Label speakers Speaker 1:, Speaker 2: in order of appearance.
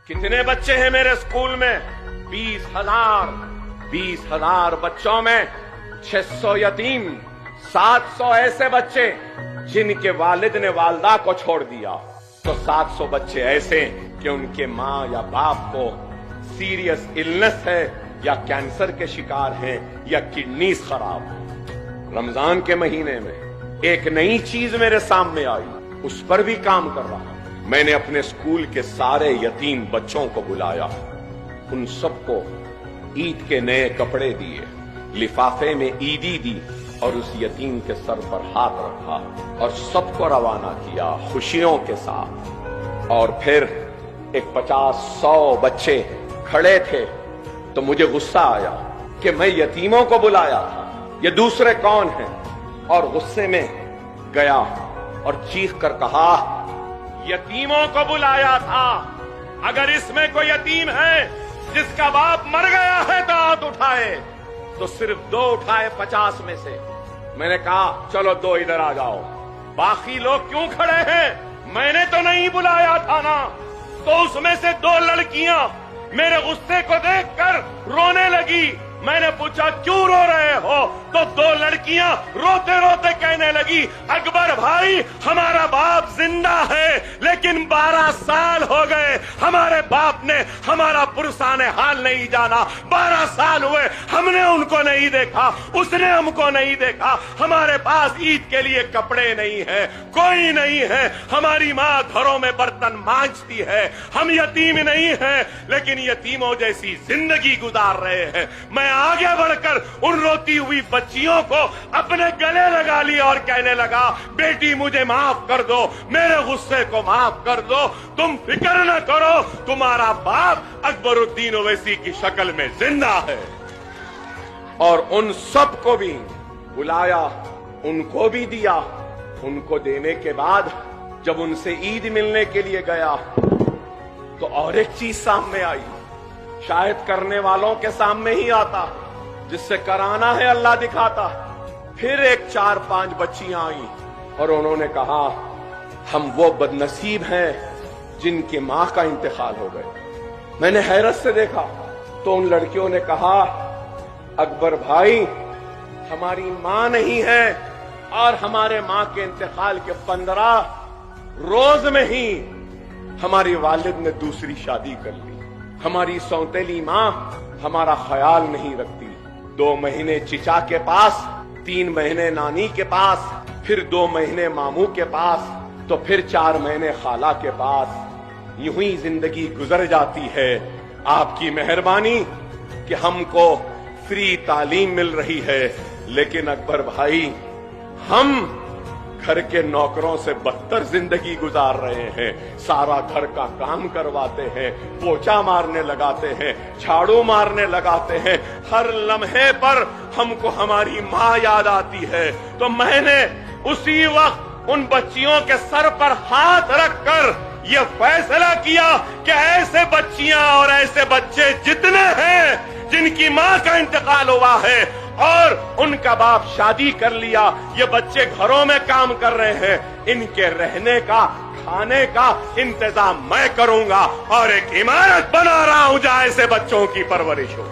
Speaker 1: कितने बच्चे हैं मेरे स्कूल में? 20,000 बच्चों में 600 यतीम, 700 ऐसे बच्चे जिनके वालिद ने वालदा को छोड़ दिया, तो 700 बच्चे ऐसे कि उनके माँ या बाप को सीरियस इलनेस है या कैंसर के शिकार हैं या किडनीज खराब है। रमजान के महीने में एक नई चीज मेरे सामने आई, उस पर भी काम कर रहा हूं। मैंने अपने स्कूल के सारे यतीम बच्चों को बुलाया, उन सबको ईद के नए कपड़े दिए, लिफाफे में ईदी दी और उस यतीम के सर पर हाथ रखा और सबको रवाना किया खुशियों के साथ। और फिर एक 50-100 बच्चे खड़े थे, तो मुझे गुस्सा आया कि मैं यतीमों को बुलाया था, ये दूसरे कौन हैं? और गुस्से में गया और चीख कर कहा, यतीमों को बुलाया था, अगर इसमें कोई यतीम है जिसका बाप मर गया है तो हाथ उठाए। तो सिर्फ 2 उठाए 50 में से। मैंने कहा चलो 2 इधर आ जाओ। बाकी लोग क्यों खड़े हैं? मैंने तो नहीं बुलाया था ना। तो उसमें से 2 लड़कियां मेरे गुस्से को देखकर रोने लगी। मैंने पूछा क्यों रो रहे हो? तो 2 लड़कियां रोते रोते कहने लगी, अकबर भाई हमारा बाप जिंदा है लेकिन 12 साल हो गए, हमारे बाप ने हमारा पुरसाने हाल नहीं जाना, 12 साल हुए हमने उनको नहीं देखा, उसने हमको नहीं देखा, हमारे पास ईद के लिए कपड़े नहीं है, कोई नहीं है, हमारी माँ घरों में बर्तन मांजती है, हम यतीम नहीं हैं लेकिन यतीमों जैसी जिंदगी गुजार रहे हैं। मैं आगे बढ़कर उन रोती हुई बच्चियों को अपने गले लगा लिया और कहने लगा, बेटी मुझे माफ कर दो, मेरे गुस्से को माफ कर दो, तुम फिक्र न करो, तुम्हारा बाप अकबरुद्दीन ओवैसी की शक्ल में जिंदा है। और उन सब को भी बुलाया, उनको भी दिया। उनको देने के बाद जब उनसे ईद मिलने के लिए गया तो और एक चीज सामने आई, शायद करने वालों के सामने ही आता, जिससे कराना है अल्लाह दिखाता। फिर एक 4-5 बच्चियां आई और उन्होंने कहा, हम वो बदनसीब हैं जिनकी मां का इंतकाल हो गया। मैंने हैरत से देखा तो उन लड़कियों ने कहा, अकबर भाई हमारी मां नहीं है और हमारे मां के इंतकाल के 15 रोज में ही हमारी वालिद ने दूसरी शादी कर ली। हमारी सौतेली माँ हमारा ख्याल नहीं रखती। 2 महीने चिचा के पास, 3 महीने नानी के पास, फिर 2 महीने मामू के पास, तो फिर 4 महीने खाला के पास। यूं ही जिंदगी गुजर जाती है। आपकी मेहरबानी कि हमको फ्री तालीम मिल रही है, लेकिन अकबर भाई हम घर के नौकरों से बदतर जिंदगी गुजार रहे हैं। सारा घर का काम करवाते हैं, पोछा मारने लगाते हैं, झाड़ू मारने लगाते हैं, हर लम्हे पर हमको हमारी माँ याद आती है। तो मैंने उसी वक्त उन बच्चियों के सर पर हाथ रखकर यह फैसला किया कि ऐसे बच्चियां और ऐसे बच्चे जितने हैं जिनकी माँ का इंतकाल हुआ है और उनका बाप शादी कर लिया, ये बच्चे घरों में काम कर रहे हैं, इनके रहने का खाने का इंतजाम मैं करूंगा और एक इमारत बना रहा हूं जहां ऐसे बच्चों की परवरिश हो।